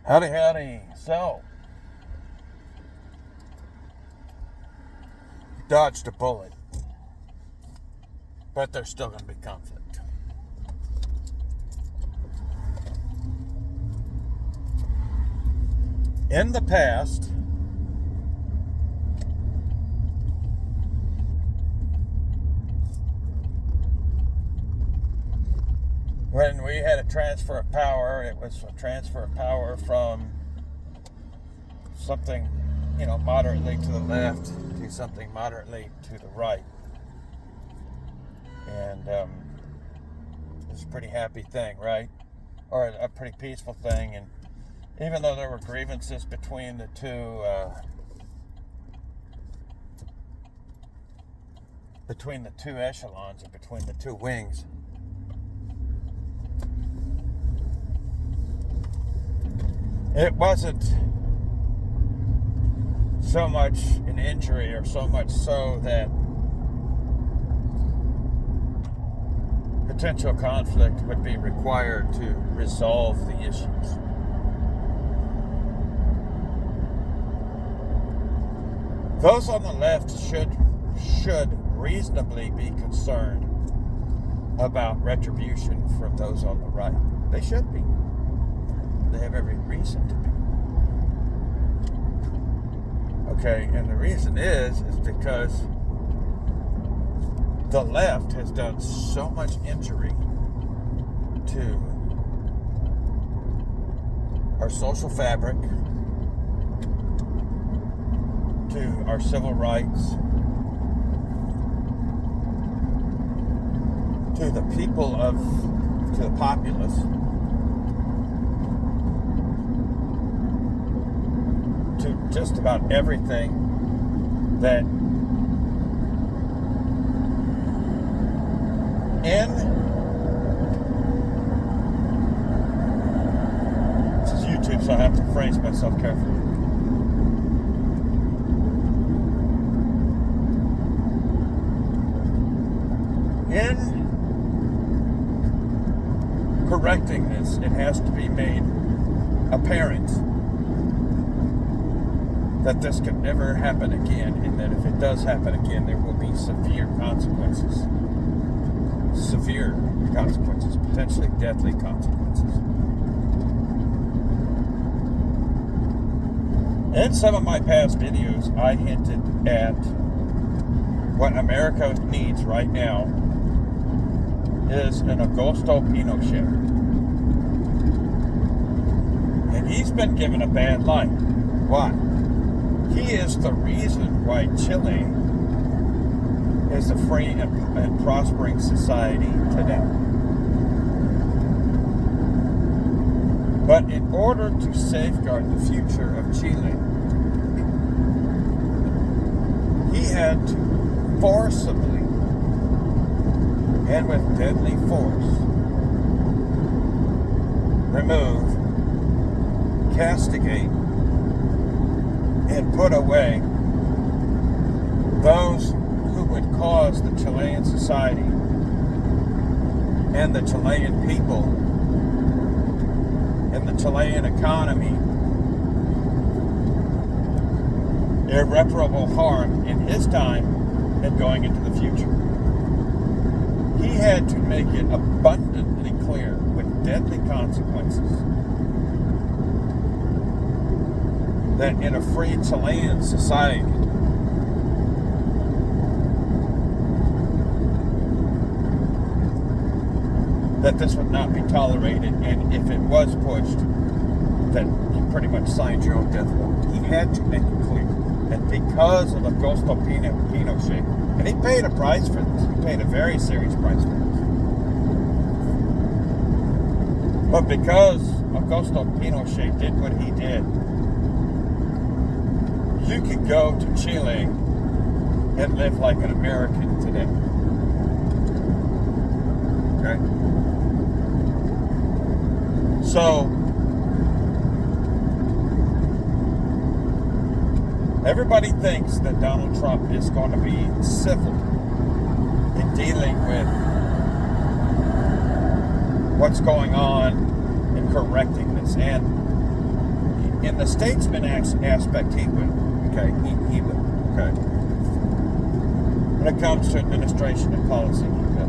Howdy, howdy. So, you dodged a bullet, but there's still going to be conflict. In the past, when we had a transfer of power, it was a transfer of power from something, moderately to the left to something moderately to the right. And it's a pretty happy thing, right? Or a pretty peaceful thing. And even though there were grievances between the two echelons and between the two wings, it wasn't so much an injury, or so much so that potential conflict would be required to resolve the issues. Those on the left should reasonably be concerned about retribution from those on the right. They should be. They have every reason to be. Okay, and the reason is because the left has done so much injury to our social fabric, to our civil rights, to the to the populace, to just about everything that this is YouTube, so I have to phrase myself carefully. In correcting this, it has to be made apparent that this can never happen again, and that if it does happen again, there will be severe consequences. Severe consequences, potentially deadly consequences. In some of my past videos, I hinted at what America needs right now is an Augusto Pinochet. And he's been given a bad light. Why? He is the reason why Chile is a free and prospering society today. But in order to safeguard the future of Chile, he had to forcibly and with deadly force remove, castigate, and put away those who would cause the Chilean society and the Chilean people and the Chilean economy irreparable harm in his time and going into the future. He had to make it abundantly clear with deadly consequences that in a free Chilean society, that this would not be tolerated, and if it was pushed, that you pretty much signed your own death warrant. He had to make it clear. And because of Augusto Pinochet, and he paid a price for this, he paid a very serious price for this. But because Augusto Pinochet did what he did, you could go to Chile and live like an American today. Okay? So, everybody thinks that Donald Trump is going to be civil in dealing with what's going on and correcting this. And in the statesman aspect, he would. Okay, he would. Okay. When it comes to administration and policy, he will.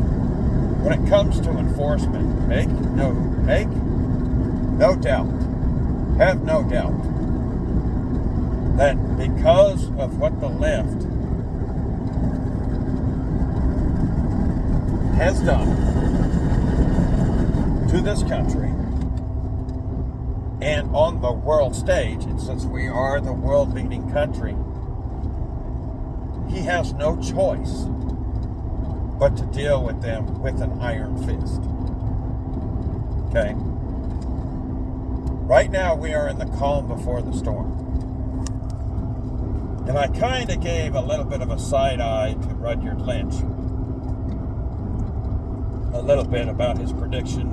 When it comes to enforcement, make no doubt, have no doubt that because of what the left has done to this country and on the world stage, and since we are the world-leading country, he has no choice but to deal with them with an iron fist. Okay? Right now, we are in the calm before the storm. And I kind of gave a little bit of a side eye to Rudyard Lynch. A little bit about his prediction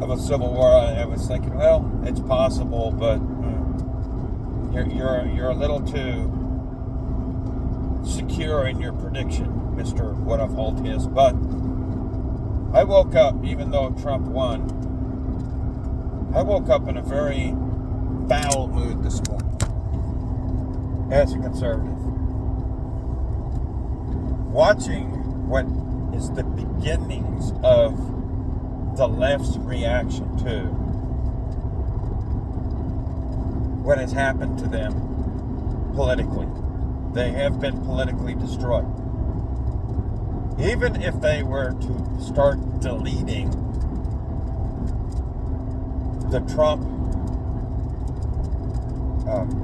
of a civil war. I was thinking, well, it's possible, but you're a little too secure in your prediction, Mr. What I've hold his. But I woke up, even though Trump won, I woke up in a very foul mood this morning as a conservative. Watching what is the beginnings of the left's reaction to what has happened to them politically. They have been politically destroyed. Even if they were to start deleting the Trump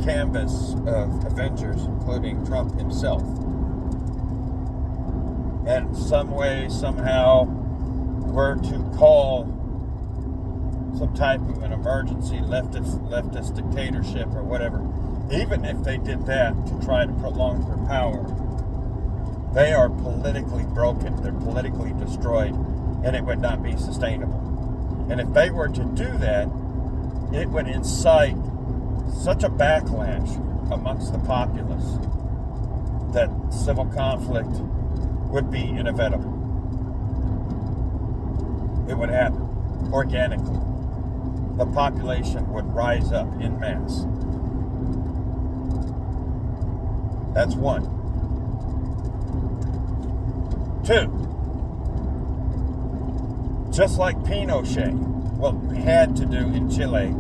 canvas of Avengers, including Trump himself, and some way, somehow, were to call some type of an emergency leftist dictatorship or whatever, even if they did that to try to prolong their power, they are politically broken, they're politically destroyed, and it would not be sustainable. And if they were to do that, it would incite such a backlash amongst the populace that civil conflict would be inevitable. It would happen organically. The population would rise up en masse. That's one. Two, just like Pinochet, had to do in Chile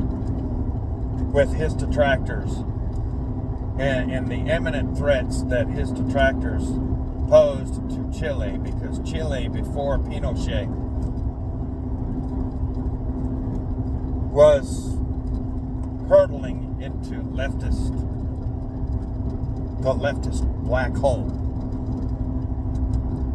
with his detractors and the imminent threats that his detractors posed to Chile, because Chile, before Pinochet, was hurtling into the leftist black hole.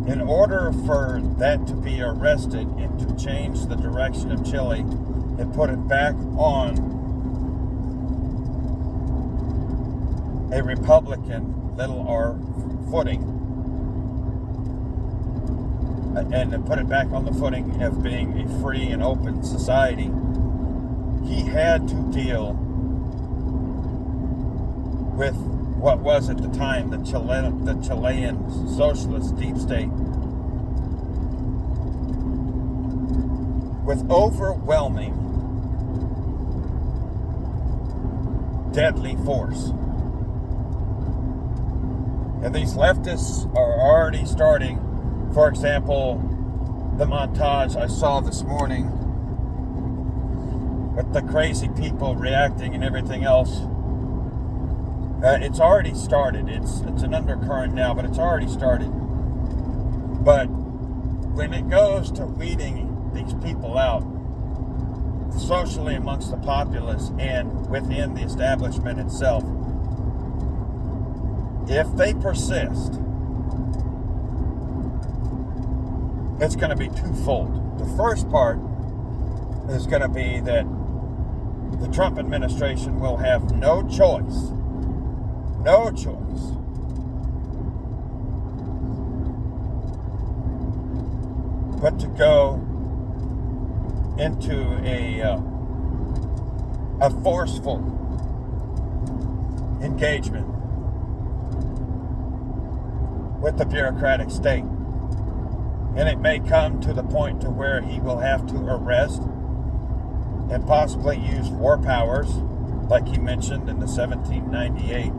In order for that to be arrested and to change the direction of Chile and put it back on a Republican little r footing, and to put it back on the footing of being a free and open society, he had to deal with what was at the time the Chilean socialist deep state, with overwhelming, deadly force. And these leftists are already starting, for example, the montage I saw this morning with the crazy people reacting and everything else. It's already started. It's an undercurrent now, but it's already started. But when it goes to weeding these people out socially amongst the populace and within the establishment itself, if they persist, it's going to be twofold. The first part is going to be that the Trump administration will have no choice but to go into a forceful engagement with the bureaucratic state. And it may come to the point to where he will have to arrest and possibly use war powers like he mentioned in the 1798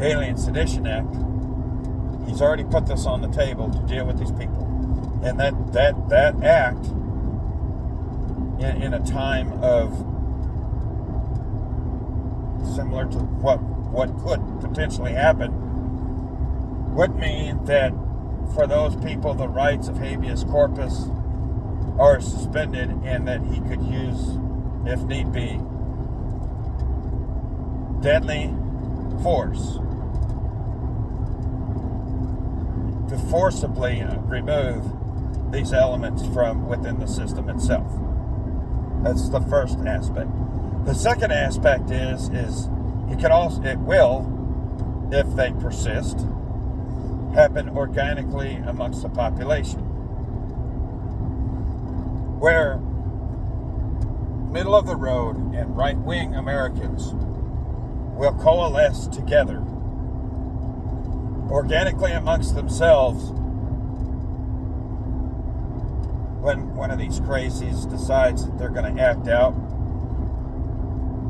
Alien Sedition Act, he's already put this on the table to deal with these people. And that act, in a time of similar to what could potentially happen, would mean that for those people the rights of habeas corpus are suspended, and that he could use, if need be, deadly force to forcibly remove these elements from within the system itself. That's the first aspect. The second aspect is it will, if they persist, happen organically amongst the population, where middle of the road and right-wing Americans will coalesce together organically amongst themselves when one of these crazies decides that they're going to act out,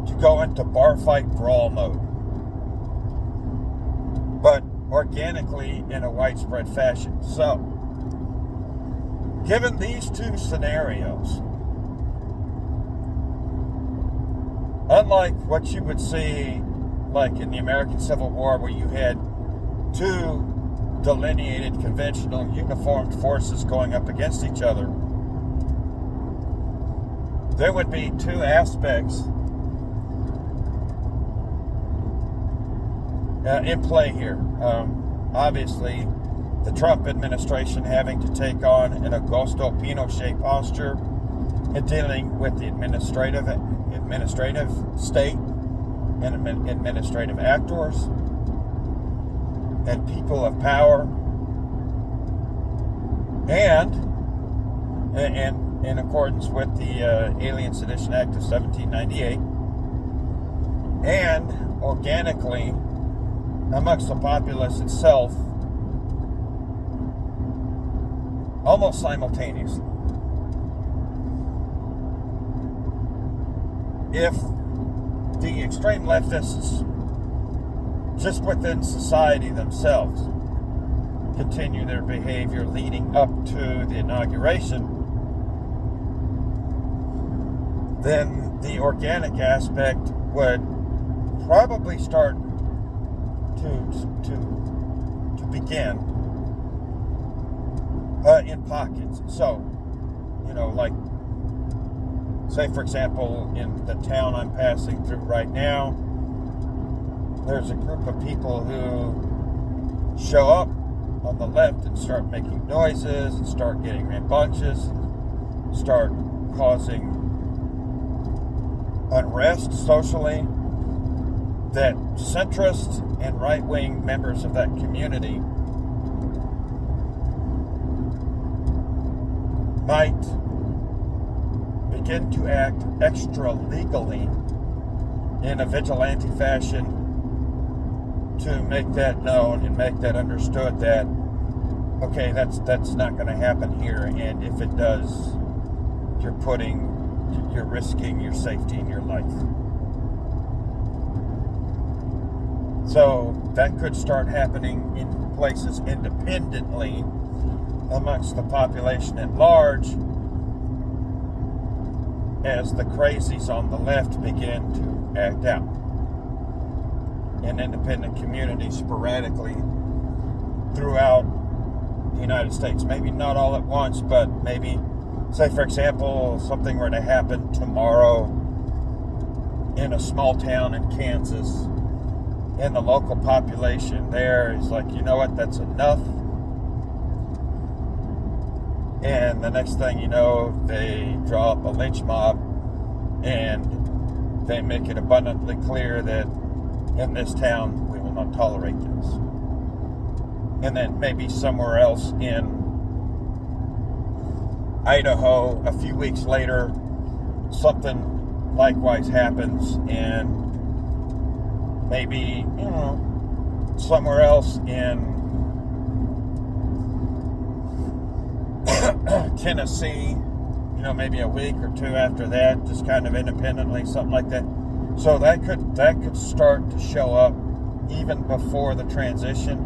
to go into bar fight brawl mode, but organically in a widespread fashion. So, given these two scenarios, unlike what you would see like in the American Civil War, where you had two delineated, conventional, uniformed forces going up against each other, there would be two aspects in play here. Obviously, the Trump administration having to take on an Augusto Pinochet posture in dealing with the administrative state and administrative actors and people of power, and in accordance with the Alien Sedition Act of 1798, and organically amongst the populace itself, almost simultaneously. If the extreme leftists just within society themselves continue their behavior leading up to the inauguration, then the organic aspect would probably start to begin in pockets. So, like, say for example, in the town I'm passing through right now, there's a group of people who show up on the left and start making noises and start getting rambunctious, start causing unrest socially, that centrist and right-wing members of that community might begin to act extra legally in a vigilante fashion to make that known and make that understood that, okay, that's not going to happen here, and if it does, you're risking your safety and your life. So that could start happening in places independently amongst the population at large, as the crazies on the left begin to act out in independent communities sporadically throughout the United States. Maybe not all at once, but maybe, say for example, something were to happen tomorrow in a small town in Kansas, and the local population there is like, you know what, that's enough. And the next thing you know, they draw up a lynch mob and they make it abundantly clear that in this town we will not tolerate this. And then maybe somewhere else in Idaho, a few weeks later, something likewise happens, and maybe, somewhere else in Tennessee, maybe a week or two after that, just kind of independently, something like that. So that could start to show up even before the transition.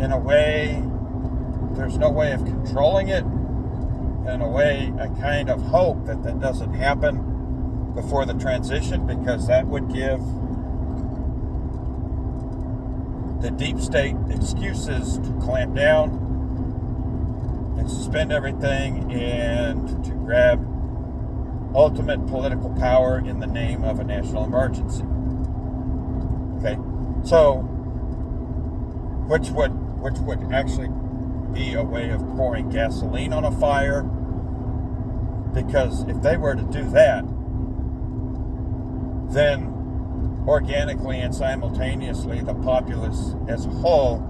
In a way, there's no way of controlling it. In a way, I kind of hope that doesn't happen before the transition, because that would give the deep state excuses to clamp down and suspend everything and to grab ultimate political power in the name of a national emergency. Okay, so which would actually be a way of pouring gasoline on a fire, because if they were to do that, then organically and simultaneously the populace as a whole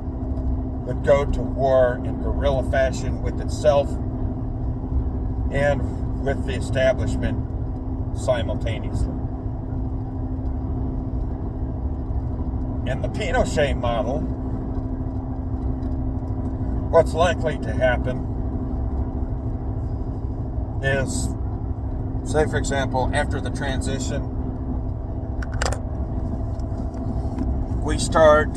would go to war in guerrilla fashion with itself and with the establishment simultaneously. In the Pinochet model, what's likely to happen is, say for example, after the transition, we start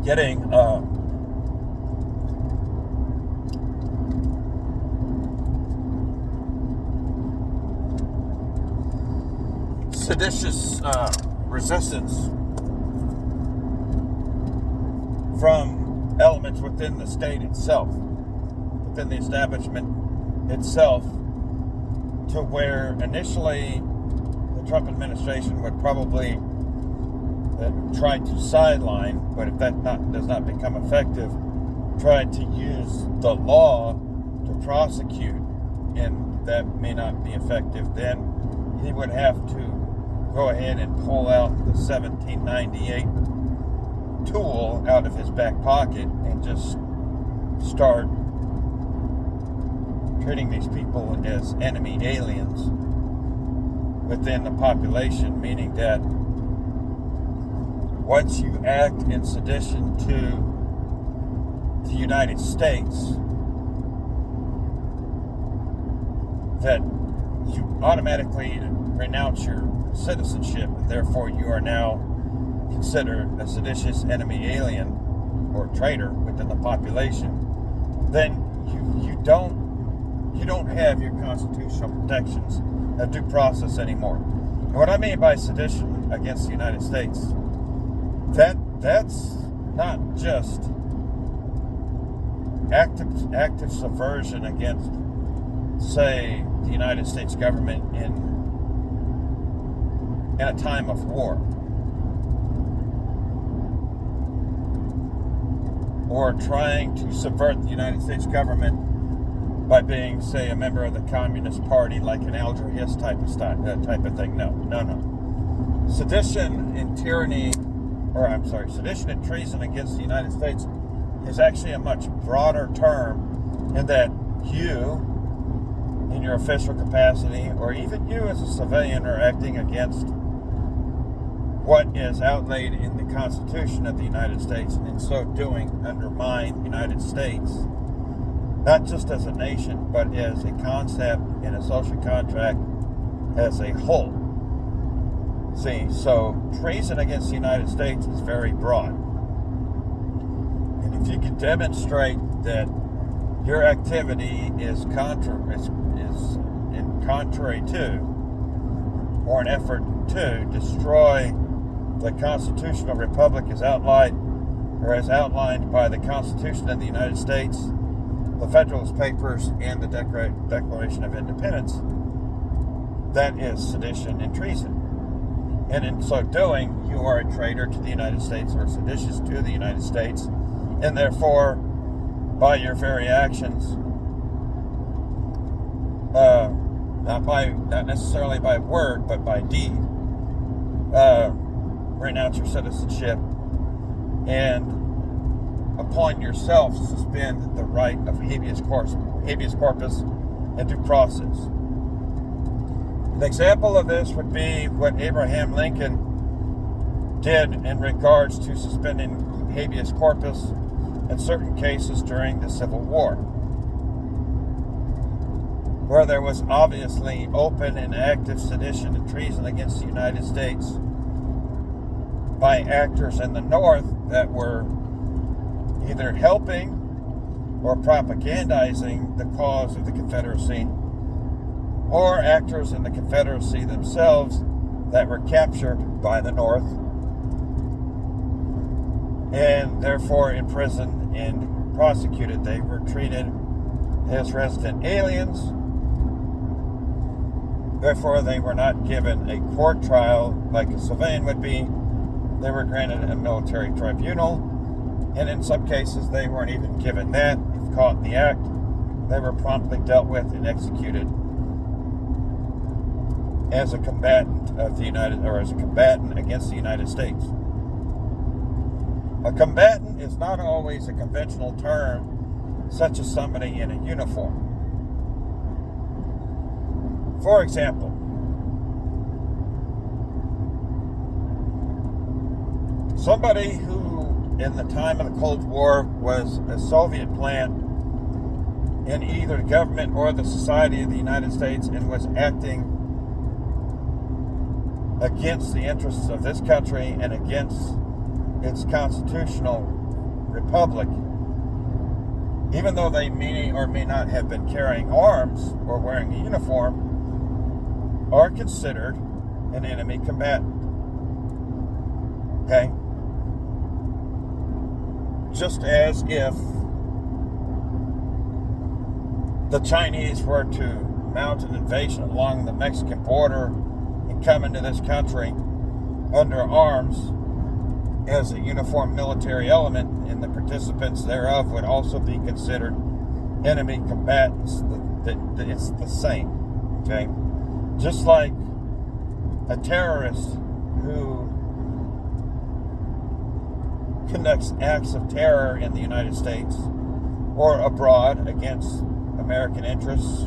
getting seditious resistance from elements within the state itself, within the establishment itself, to where initially the Trump administration would probably try to sideline, but if that does not become effective, try to use the law to prosecute, and that may not be effective, then he would have to go ahead and pull out the 1798 tool out of his back pocket and just start treating these people as enemy aliens within the population, meaning that once you act in sedition to the United States, that you automatically renounce your citizenship, and therefore you are now considered a seditious enemy alien or traitor within the population. Then you don't have your constitutional protections of due process anymore. And what I mean by sedition against the United States, that's not just active subversion against, say, the United States government in a time of war, or trying to subvert the United States government by being, say, a member of the Communist Party, like an Alger Hiss type of thing. No. Sedition and sedition and treason against the United States is actually a much broader term, in that you, in your official capacity, or even you as a civilian, are acting against what is outlaid in the Constitution of the United States, and in so doing undermine the United States, not just as a nation, but as a concept in a social contract as a whole. See, so treason against the United States is very broad. And if you can demonstrate that your activity is contrary to, or an effort to destroy the constitutional republic as outlined by the Constitution of the United States, the Federalist Papers, and the Declaration of Independence, that is sedition and treason. And in so doing, you are a traitor to the United States, or seditious to the United States, and therefore, by your very actions, not necessarily by word, but by deed, renounce your citizenship, and upon yourself suspend the right of habeas corpus and due process. An example of this would be what Abraham Lincoln did in regards to suspending habeas corpus in certain cases during the Civil War, where there was obviously open and active sedition and treason against the United States by actors in the North that were either helping or propagandizing the cause of the Confederacy, or actors in the Confederacy themselves that were captured by the North and therefore imprisoned and prosecuted. They were treated as resident aliens. Therefore, they were not given a court trial like a civilian would be. They were granted a military tribunal, and in some cases, they weren't even given that. If caught in the act, they were promptly dealt with and executed as a combatant of the as a combatant against the United States. A combatant is not always a conventional term, such as somebody in a uniform. For example, somebody who, in the time of the Cold War, was a Soviet plant in either the government or the society of the United States and was acting against the interests of this country and against its constitutional republic, even though they may or may not have been carrying arms or wearing a uniform, are considered an enemy combatant. Okay? Just as if the Chinese were to mount an invasion along the Mexican border and come into this country under arms as a uniformed military element, and the participants thereof would also be considered enemy combatants. It's the same, okay? Just like a terrorist who conducts acts of terror in the United States or abroad against American interests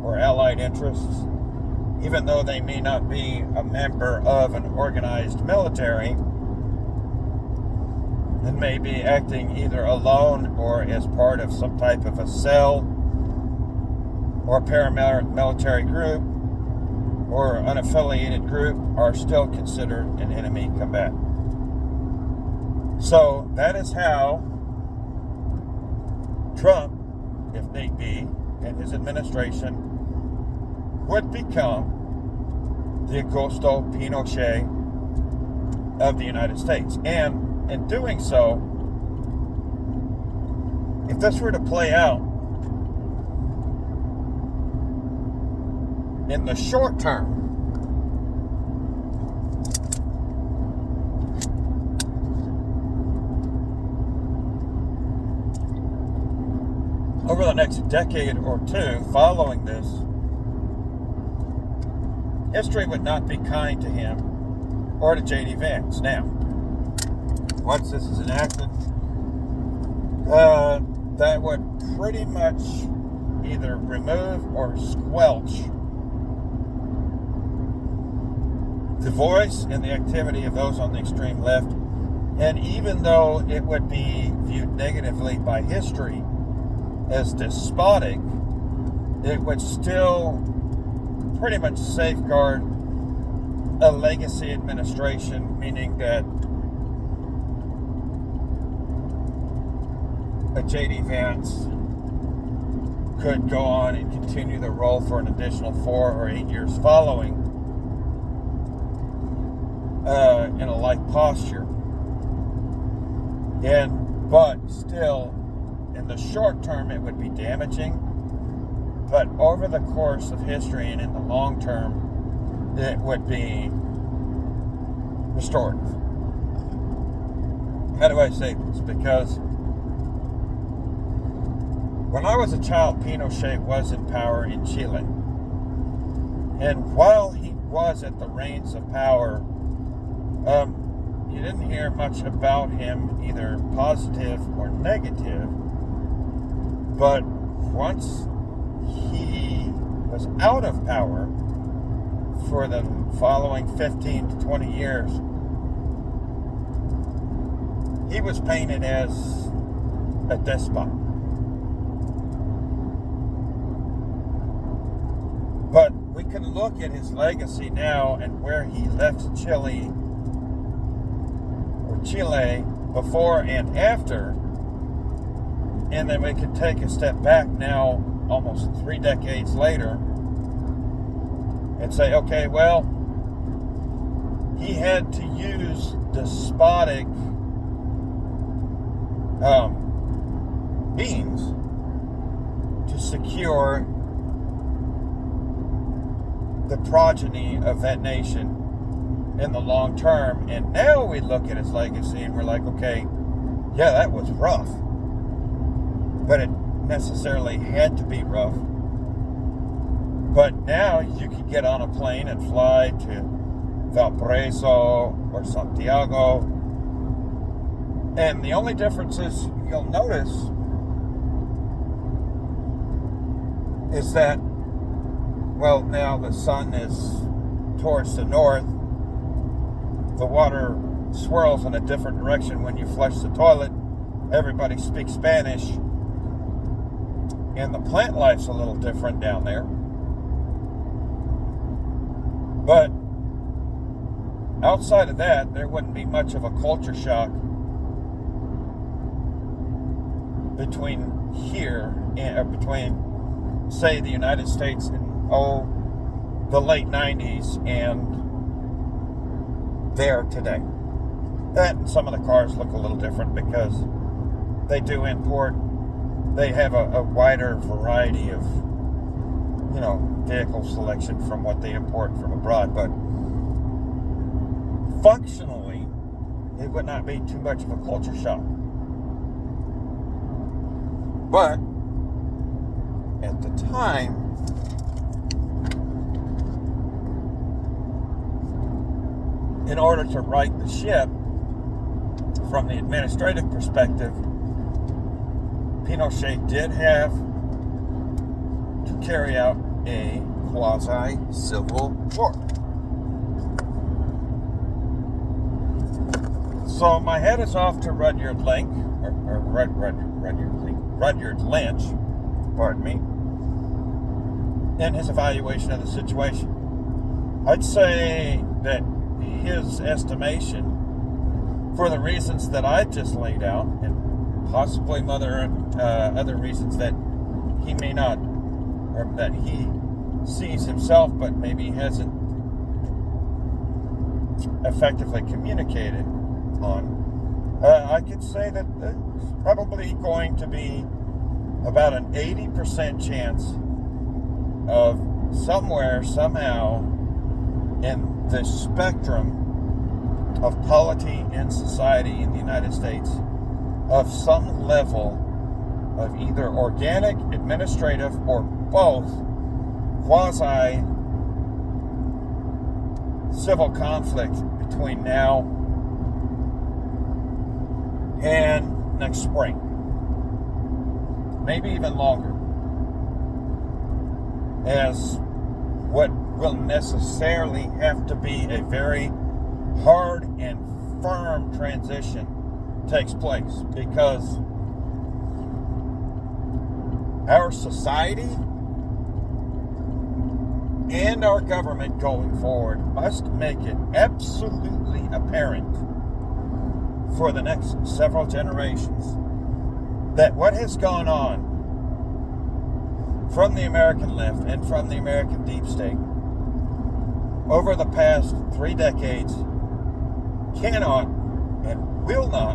or allied interests, even though they may not be a member of an organized military, and may be acting either alone or as part of some type of a cell or paramilitary group or unaffiliated group, are still considered an enemy combatant. So that is how Trump, if need be, and his administration would become the Augusto Pinochet of the United States. And in doing so, if this were to play out in the short term, over the next decade or two following this, history would not be kind to him or to J.D. Vance. Now, once this is enacted, that would pretty much either remove or squelch the voice and the activity of those on the extreme left. And even though it would be viewed negatively by history as despotic, it would still pretty much safeguard a legacy administration, meaning that a J.D. Vance could go on and continue the role for an additional 4 or 8 years following in a like posture. But still, in the short term, it would be damaging. But over the course of history and in the long term, it would be restorative. How do I say this? Because when I was a child, Pinochet was in power in Chile. And while he was at the reins of power, you didn't hear much about him, either positive or negative. But once he was out of power for the following 15 to 20 years, he was painted as a despot. But we can look at his legacy now and where he left Chile before and after, and then we can take a step back now, almost 3 decades later, and say, okay, well, he had to use despotic means to secure the progeny of that nation in the long term. And now we look at his legacy and we're like, okay, yeah, that was rough, but it necessarily had to be rough. But now you can get on a plane and fly to Valparaiso or Santiago, and the only difference is you'll notice is that, well, now the sun is towards the north. The water swirls in a different direction when you flush the toilet. Everybody speaks Spanish. And the plant life's a little different down there. But outside of that, there wouldn't be much of a culture shock between here and between, say, the United States in the late 90s and there today. That and some of the cars look a little different because they do import. They have a wider variety of, vehicle selection from what they import from abroad. But functionally, it would not be too much of a culture shock. But at the time, in order to right the ship from the administrative perspective, Pinochet did have to carry out a quasi-civil war. So my head is off to Rudyard Lynch, pardon me, in his evaluation of the situation. I'd say that his estimation, for the reasons that I just laid out, and possibly other reasons that he may not, or that he sees himself, but maybe hasn't effectively communicated on, I could say that it's probably going to be about an 80% chance of somewhere, somehow, in the spectrum of polity and society in the United States, of some level of either organic, administrative, or both quasi-civil conflict between now and next spring. Maybe even longer. As what will necessarily have to be a very hard and firm transition takes place, because our society and our government going forward must make it absolutely apparent for the next several generations that what has gone on from the American left and from the American deep state over the past 3 decades cannot and will not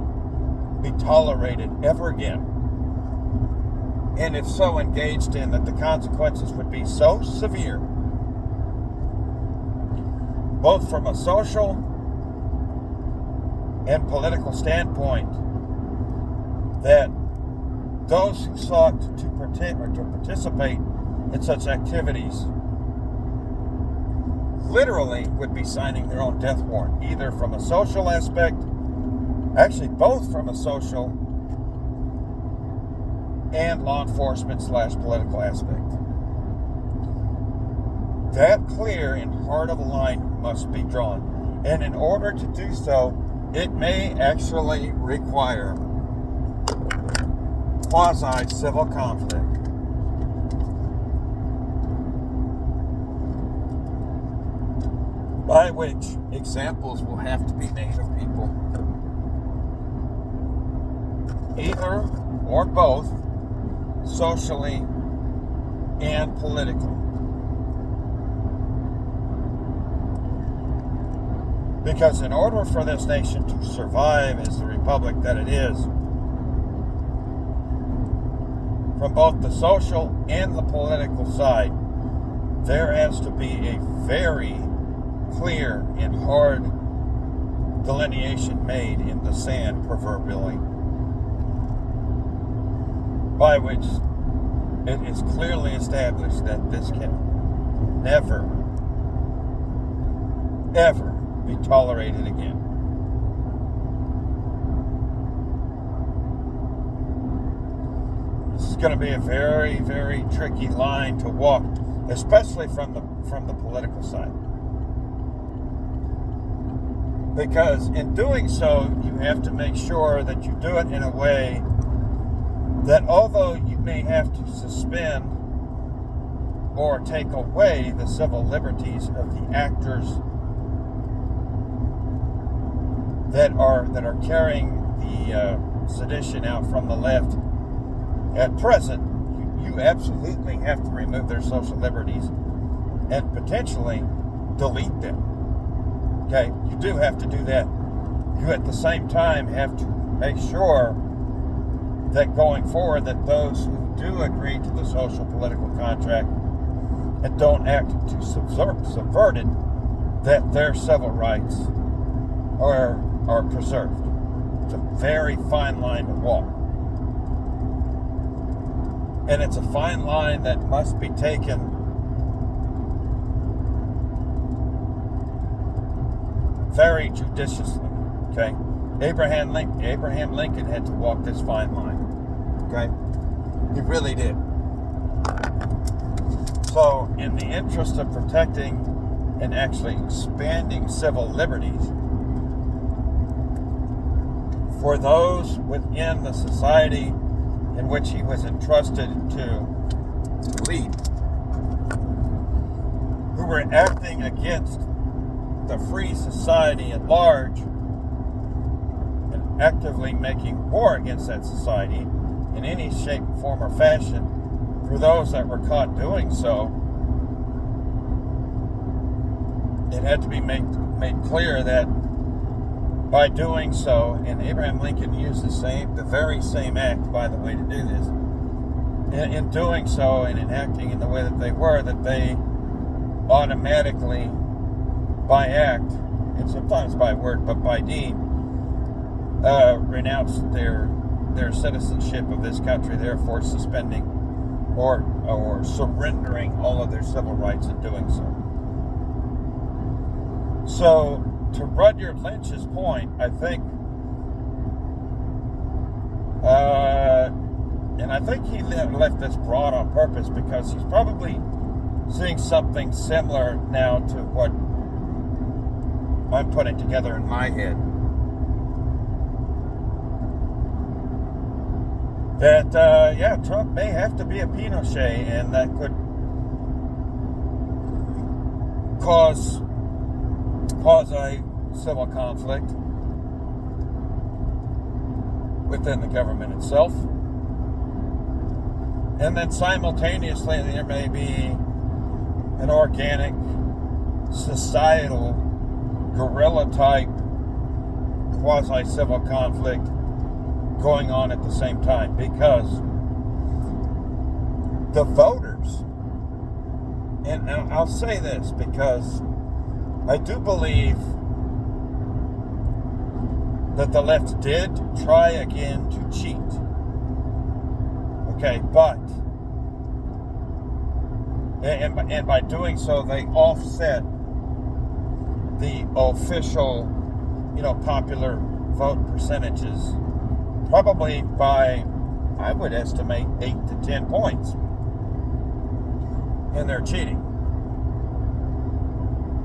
be tolerated ever again. And if so engaged in, that the consequences would be so severe, both from a social and political standpoint, that those who sought to participate in such activities literally would be signing their own death warrant, either from a social aspect, actually both from a social and law enforcement / political aspect. That clear and hard of a line must be drawn. And in order to do so, it may actually require quasi-civil conflict by which examples will have to be made of people, either or both, socially and politically. Because in order for this nation to survive as the republic that it is, from both the social and the political side, there has to be a very clear and hard delineation made in the sand, proverbially, by which it is clearly established that this can never, ever be tolerated again. This is going to be a very, very tricky line to walk, especially from the political side. Because in doing so, you have to make sure that you do it in a way that although you may have to suspend or take away the civil liberties of the actors that are carrying the sedition out from the left at present, you absolutely have to remove their social liberties and potentially delete them. Okay, you do have to do that. You at the same time have to make sure that going forward that those who do agree to the social political contract and don't act to subvert it, that their civil rights are preserved. It's a very fine line to walk. And it's a fine line that must be taken very judiciously. Okay? Abraham Lincoln had to walk this fine line. Okay? He really did. So, in the interest of protecting and actually expanding civil liberties for those within the society in which he was entrusted to lead, who were acting against the free society at large and actively making war against that society in any shape, form, or fashion, for those that were caught doing so, it had to be made clear that by doing so, and Abraham Lincoln used the very same act, by the way, to do this, in doing so and in acting in the way that they were, that they automatically, by act, and sometimes by word, but by deed, renounced their citizenship of this country, therefore suspending or surrendering all of their civil rights in doing so. So, to Rudyard Lynch's point, I think, and I think he left this broad on purpose because he's probably seeing something similar now to what I'm putting together in my head. That, Trump may have to be a Pinochet, and that could cause quasi-civil conflict within the government itself. And then simultaneously there may be an organic, societal, guerrilla-type quasi-civil conflict going on at the same time, because the voters, and I'll say this because I do believe that the left did try again to cheat. Okay, but and by doing so, they offset the official, popular vote percentages probably by, I would estimate, 8 to 10 points in their cheating.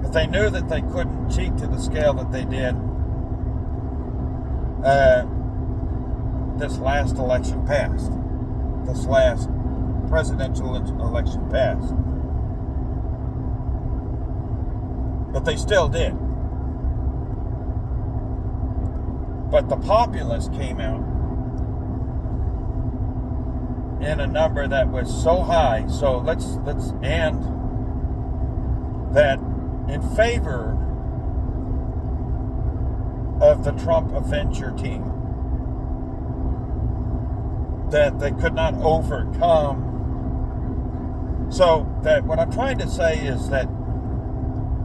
If they knew that they couldn't cheat to the scale that they did this last election passed. This last presidential election passed. But they still did. But the populace came out in a number that was so high. So let's and that in favor of the Trump Avenger team, that they could not overcome. So that what I'm trying to say is that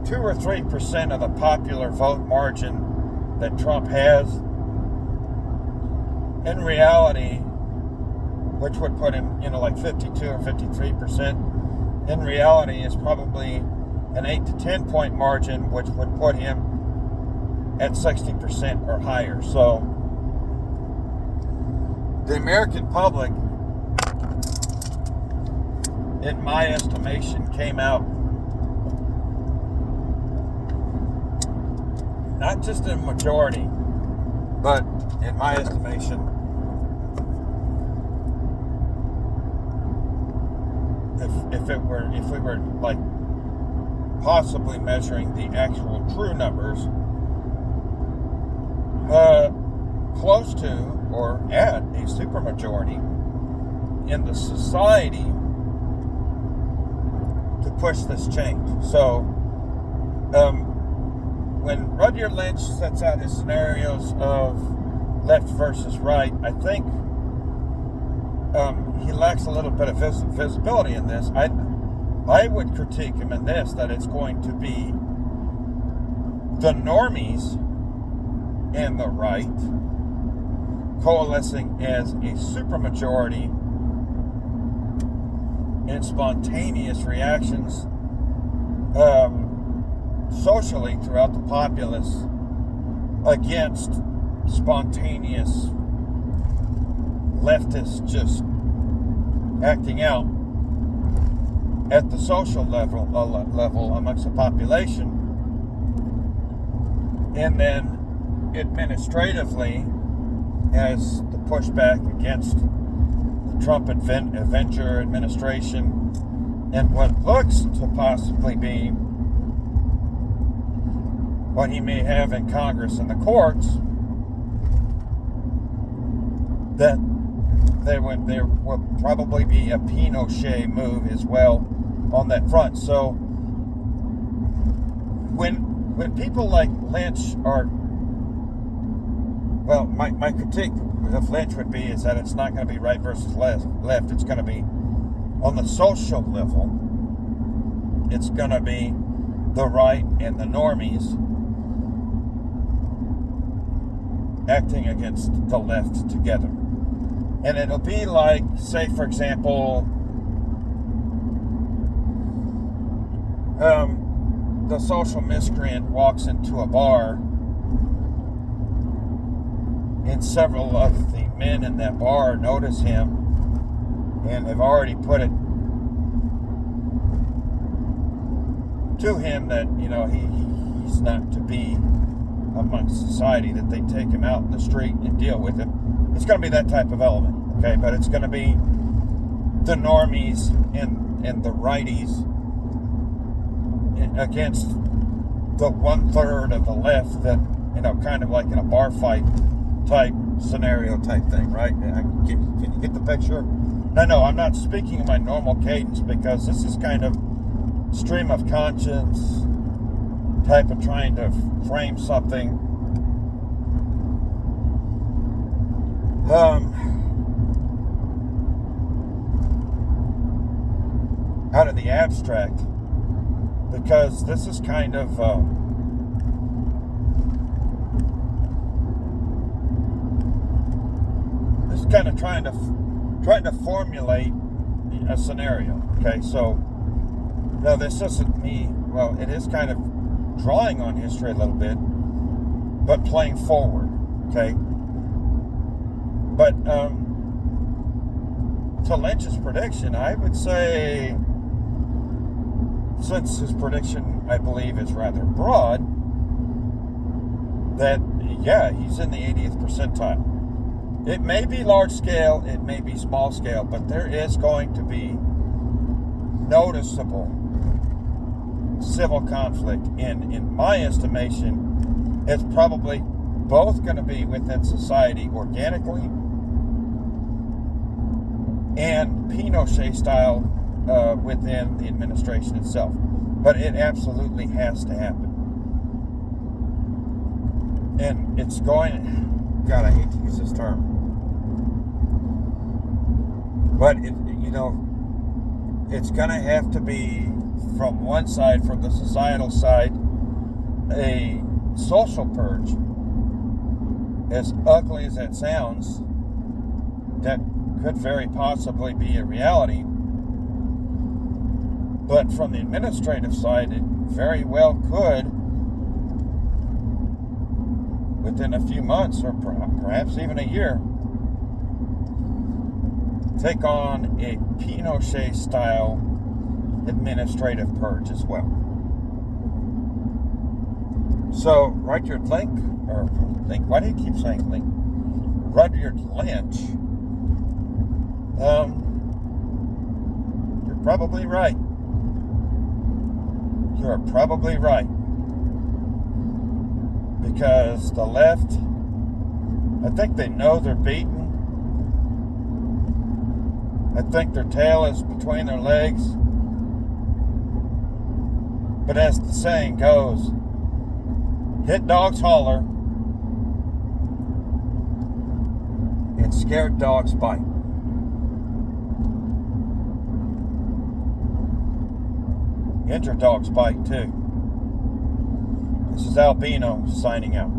2 or 3% of the popular vote margin that Trump has, in reality, which would put him, like 52 or 53%, in reality is probably an 8 to 10 point margin, which would put him at 60% or higher. So the American public, in my estimation, came out not just in majority, but in my estimation, if we were like possibly measuring the actual true numbers, close to or at a supermajority in the society to push this change. So, when Rudyard Lynch sets out his scenarios of left versus right, I think he lacks a little bit of visibility in this. I would critique him in this, that it's going to be the normies and the right coalescing as a supermajority in spontaneous reactions socially throughout the populace against spontaneous leftists just acting out at the social level amongst the population, and then administratively as the pushback against the Trump Avenger administration and what looks to possibly be what he may have in Congress and the courts, that there will probably be a Pinochet move as well on that front. So when people like Lynch are, well, my critique of Lynch would be is that it's not going to be right versus left. It's going to be on the social level. It's going to be the right and the normies acting against the left together. And it'll be like, say, for example, the social miscreant walks into a bar, and several of the men in that bar notice him and have already put it to him that, he's not to be amongst society, that they take him out in the street and deal with him. It's going to be that type of element, okay? But it's going to be the normies and the righties against the 1/3 of the left that, kind of like in a bar fight type scenario type thing, right? Can you get the picture? No, I'm not speaking in my normal cadence because this is kind of stream of conscience type of trying to frame something. Out of the abstract, because this is kind of trying to formulate a scenario. Okay, so now this isn't me. Well, it is kind of drawing on history a little bit, but playing forward. Okay, but to Lynch's prediction, I would say, since his prediction, I believe, is rather broad, that, yeah, he's in the 80th percentile. It may be large scale, it may be small scale, but there is going to be noticeable civil conflict. And in my estimation, it's probably both going to be within society organically and Pinochet style within the administration itself. But it absolutely has to happen. And it's going, God, I hate to use this term, but it's going to have to be from one side, from the societal side, a social purge. As ugly as that sounds, that could very possibly be a reality. But from the administrative side, it very well could, within a few months or perhaps even a year, take on a Pinochet-style administrative purge as well. So Rudyard Lynch, why do you keep saying Lynch? Rudyard Lynch, you're probably right. You are probably right. Because the left, I think they know they're beaten. I think their tail is between their legs. But as the saying goes, hit dogs holler and scared dogs bite. Injured dogs bite too. This is AL-BINO signing out.